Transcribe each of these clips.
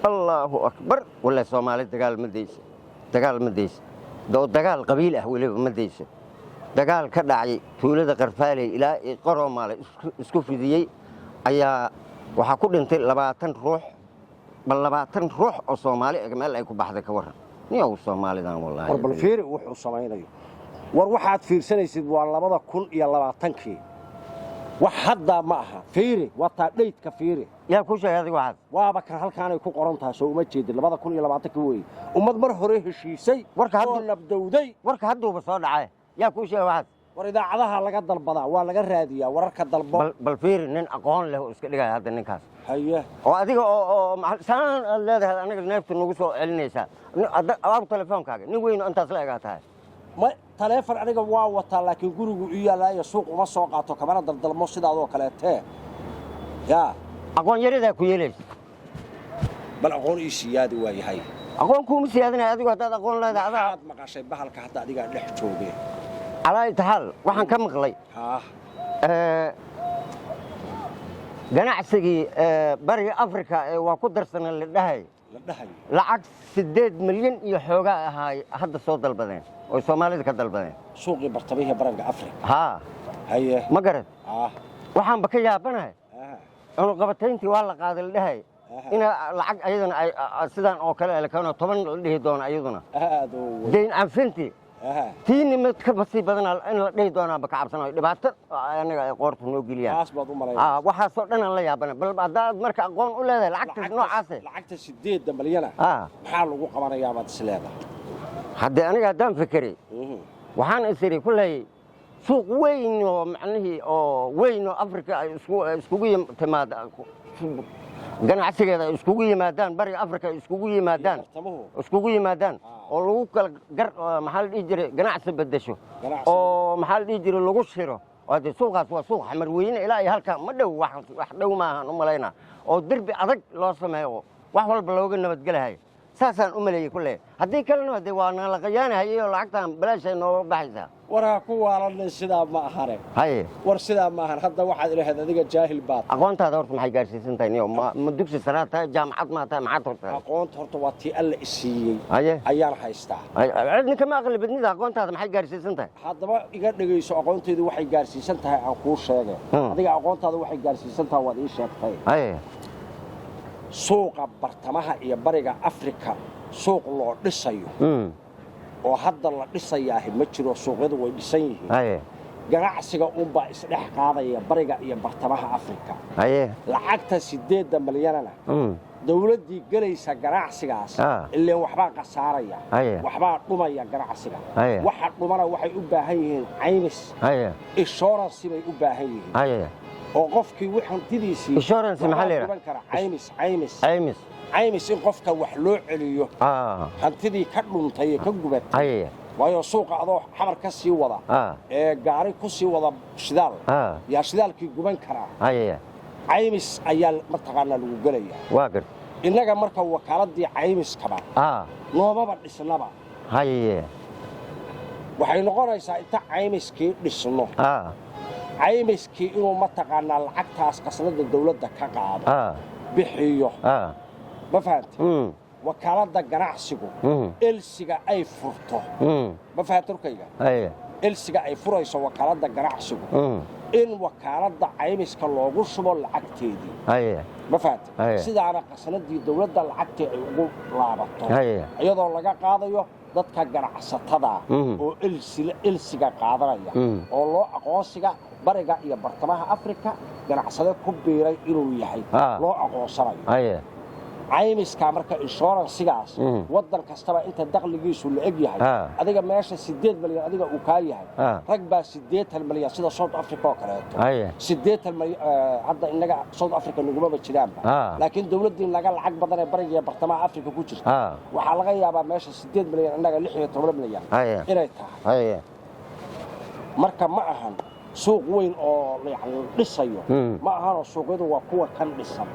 الله أكبر ولا سومالي دجال مديس دو دجال قبيلة ولا مديس دجال كدعي تولد قرفالي إلى قرو مال اسكوفي دي أيا وحكون أنت لبعتن روح بل لبعتن روح أو سومالي أجمل أيكو بحدك ورا نيو سومالي ده والله قرب الفير وحو سماينيو war waxaad fiirsanaysid waa 2020kii wax hadda ma aha fiiri wata dheydka fiiri yaa ku sheegay adigu waxaad waaba kan halkaan ay ku qoran tahay soo uma jeedin 2020 weey ummad mar hore heshiisay warka hadda nabdowday warka hadda soo dhacay yaa ku sheegay waxaad war idaacadaha laga dalbadaa waa laga raadiyaa wararka dalbo bal fiiri nin aqoon leh oo iska dhigay hadda ninkaas haye oo adiga oo saan leedahay aniga neefta nagu soo celinaysa aab telefoonkaaga nin weyn intaas la egaa tahay ma taleefan aniga waa wataa laakiin gurigu u yaalaayo suuq uma soo qaato kamana daldalmo sidaadoo kaleete yaa aqoon yarida ku yeelaysa bal aqoon ii siyaadi waa yahay aqoon ku siyaadina adigu hadaad aqoon leedahay aad maqashay bahalka hadda adiga dhex joogay على تحال waxaan ka maqlay ganacsigii bariga Afrika waa ku darsan la dhahay lacag 8 milyan iyo xoogaa ahay hadda soo dalbadeen oo Soomaalida ka dalbadeen suuqii bartamaha bariga Afrika ha haye ma garad waxaan ba ka yaabanahay inuu qabatayntii waa la qaaday la dhahay ina lacag ayadana sidaan oo kale la kaano 10 la dhihi doona ayaduna deyn anfintii تيني متكبسي بدنا إن ليه دونا بكعبسنا دبعت أنا قرط نوجيليا وحصلنا الله يا بنا بل بعد مرك أقون ولا العكس نوع عسل العكس الشديد ده مليانة محل وقمنا يا بعد السلامة حد أنا قدام فكري وحان يصير كله سوق وين معناه وين أفريقيا سوقي تماد ganacsigeeda iskugu yimaadaan bariga Afrika iskugu yimaadaan oo lagu kala maxal dhigi jiray ganacsi bedesho oo maxal dhigi jiray lagu shiro oo suuqaas waa suuq xamar weyn ilaa halka ma dhow wax dhow ma ahan u maleeyna oo darbi adag loo sameeyo wax walba looga nabad galahay saasaan u maleeyay kullee haddii kalena hadii waa la qayaanahay iyo lacagtan balaashay noo baxaysa waraa ku waalan sida ma ahare haye war sida ma ahan hadda waxaad ilaahad adiga jaahil baad aqoontaada horta maxay gaarsiisan tahay niyo ma dugsi saraata jaamacad ma tahay maxaad horta aqoonta horta waa tii alla isiiyay haye ayaan haystaa cidna kama aqli badnida aqoontaada maxay gaarsiisan tahay haddaba iga dhageyso aqoonteedu waxay gaarsiisan tahay aan kuu sheegay adiga aqoontaada waxay gaarsiisan tahay waad ii sheegtay haye suuqa bartamaha iyo bariga Afrika suuq loo dhisayo oo hadda la dhisayaa ma jiro suuqyadu way dhisan yihiin ganacsiga baa isdhex qaadaya bariga iyo bartamaha Afrika lacagta 8 milyanna dawladii galaysa ganacsigaas ilaa waxba qasaaraya waxba dhumaya ganacsiga waxa dhumana waxay u baahan yihiin caymis insurance bay u baahan yihiin oo qofkii waxantidiisii insurance maxaa caymis in qofka wax loo celiyo hantidii ka dhuntay ka gubatay waayo suuqa adoo xamar ka sii wada gaari ku sii wada shidaal yaa shidaalkii guban karaa caymis ayaa martaqaana lagu galaya waagar inaga marka wakaaladii caymis kaba noomaba dhisnaba waxay noqonaysaa inta caymiskii dhisno caymiskii inuu mataqaanaa lacagtaas qasnada dawladda ka qaado bixiyo ma fahanti wakaaladda ganacsigu elsiga ay furto ma fahanturkayga elsiga ay furayso wakaaladda ganacsigu in wakaaladda caymiska loogu shubo lacagteedii ma fahanti sidaana qasnadii dawladda lacagtii ay ugu laabato iyadoo laga qaadayo dadka ganacsatada oo elsiga qaadanaya oo loo aqoonsiga bariga iyo bartamaha Afrika ganacsade ku biiray inuu yahay loo aqoonsanayo caymiska marka insurance-gaas wadan kastaba inta dakhligiisu la eg yahay adiga meesha 8 milyan adiga uu ka yahay rag baa 8 milyan sida South Africa oo kale 8 milyan hadda inaga South Africa nuguma jiraan laakiin dawladdiin laga lacag badan ee bariga iyo bartamaha Afrika ku jirta waxa laga yaabaa meesha 8 milyan inaga 16 milyan inay tahay marka ma ahan suuq weyn oo yani dhisayo ma ahan suuqyadu waa kuwa kan dhisan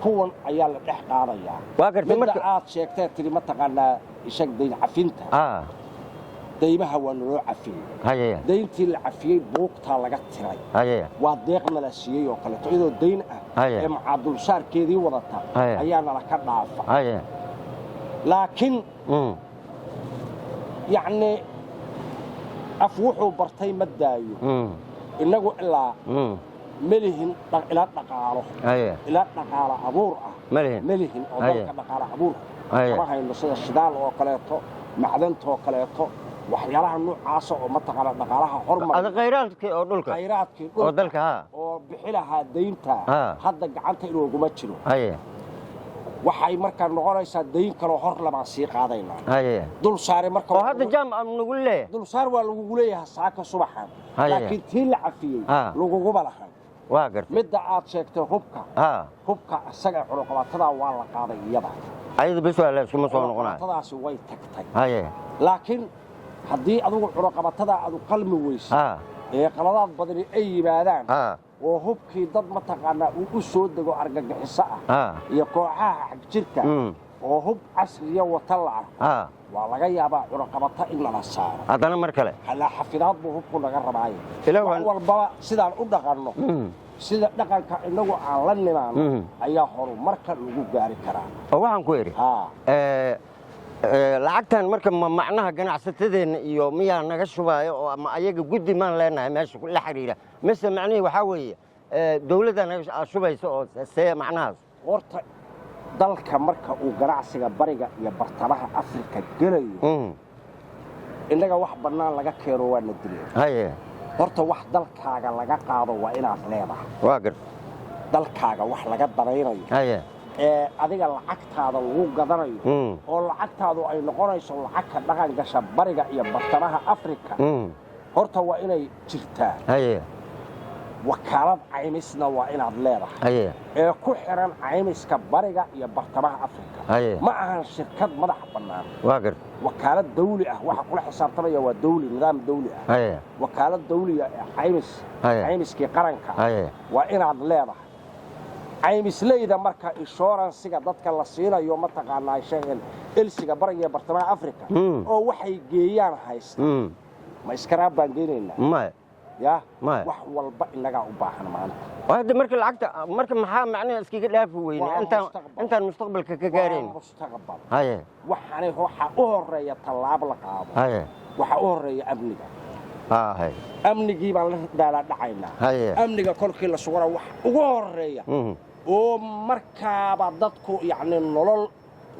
kuwan ayaa la dhex qaadaya waa gartay marka aad sheegtay tiri ma taqaanaa ishag deyn cafinta deymaha waa naloo cafiyey haye deyntii la cafiyey buugtaa laga tiray haye waa deeqna la siiyey oo kaleeto iyadoo deyn ah ee macaadulsaarkeedii wadata ayaa nala ka dhaafa haye laakiin yacni af wuxuu bartay ma daayo innagu ilaa melihin ila dhaqaalo ila dhaqaalo abuur ah melihin oo dalka dhaqaalo abuur kama hayno sida shidaal oo kaleeto macdanta oo kaleeto waxyaalaha noocaasa oo mataqaana dhaqaalaha hormar khayraadkii oo dhulka oo dalka oo bixi lahaa deynta hadda gacanta inuuguma jiro waxay markaa noqonaysaa dayn kaloo hor lamaan sii qaadaynaa dul saare marka oo hadda jaamac nagu leeyahay dul saar waa lagugu leeyahay saaka subaxan laakiin tii la cafiyey laguguma lahan waa gartay midda aad sheegtay hubka asaga cunuqabatada waa la qaaday iyada ayada bes waa la iskuma soo noqonaa cunuqabatadaasi way tagtay laakiin haddii adigu cunuqabatada aad u qalmi weyso ee qaladaad badani ay yimaadaan oo hubkii dad mataqaanaa uu u soo dego argagixiso ah iyo kooxaha xagjirka oo hub casriya wata la arko waa laga yaabaa cunuqabata in lala saaro haddana mar kale halaa xafidaad buu hubku naga rabaayo wax walbaba sidaan u dhaqanno sida dhaqanka innagu aan la nimaano ayaa horumarka lagu gaari karaa oo waxaan ku idhi lacagtan marka macnaha ganacsatadeenna iyo miyaa naga shubaayo oo ama ayaga guddi maan leenahay meesha la xiriira mise macnihii waxaa weeye dawladda naga shubaysa oo see macnahaas horta dalka marka uu ganacsiga bariga iyo bartamaha afrika gelayo innaga wax bannaan laga keeno waa na dileen horta wax dalkaaga laga qaado waa inaad leedahay waa gar dalkaaga wax laga danaynayo ee adiga lacagtaada lagu gadanayo oo lacagtaadu ay noqonayso lacagka dhaqan gasha bariga iyo bartamaha afrika horta waa inay jirtaa wakaalad caymisna waa inaad leedahay ee ku xiran caymiska bariga iyo bartamaha afrika ma ahan shirkad madax bannaan wakaalad dawli ah waxa kula xisaabtamaya waa dawli nidaam dawli ah wakaalad dawliya caymiskii qaranka waa inaad leedahay caymisleyda marka inshuransiga dadka la siinayo mataqaanaa sheegeen elsiga bariga iyo bartamaha afrika oo waxay geeyaan haysta ma iskaraab baan geenaynaa ya wax walba inagaa u baahan maanta hadda marka lacagta marka maxaa macnaha iskaga dhaafi weyne intaan mustaqbalka ka gaarayn mustaqbal waxaanay waxa u horeeya tallaabo la qaado waxa u horeeya amniga amnigii baan la daalaa dhacaynaa amniga kolkii la sugana wax ugu horeeya oo markaaba dadku yacni nolol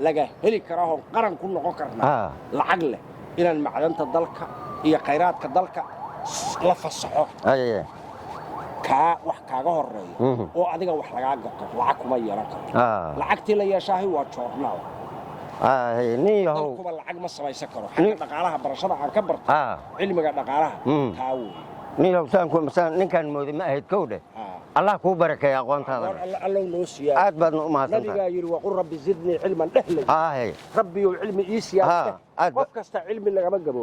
laga heli karaa oo qaran ku noqon karnaa lacag leh inaan macdanta dalka iyo khayraadka dalka la fasaxo kaa wax kaaga horeeya oo adiga wax lagaa gato lacag kuma yeelan karto lacagtii la yeeshaahay waa joornaal dalkuba lacag ma samaysan karo xagga dhaqaalaha barashada aan ka barto cilmiga dhaqaalaha taa wey ninkaan mooday ma ahayd kowdhe allah kuu barakeeya aqoontaada allow noo siiyaa aad baadna u mahadsantahay nabigaa yidhi waqul rabbi zidnii cilman dhehlay rabbiyow cilmi ii siyaa qof kasta cilmi lagama gaboobo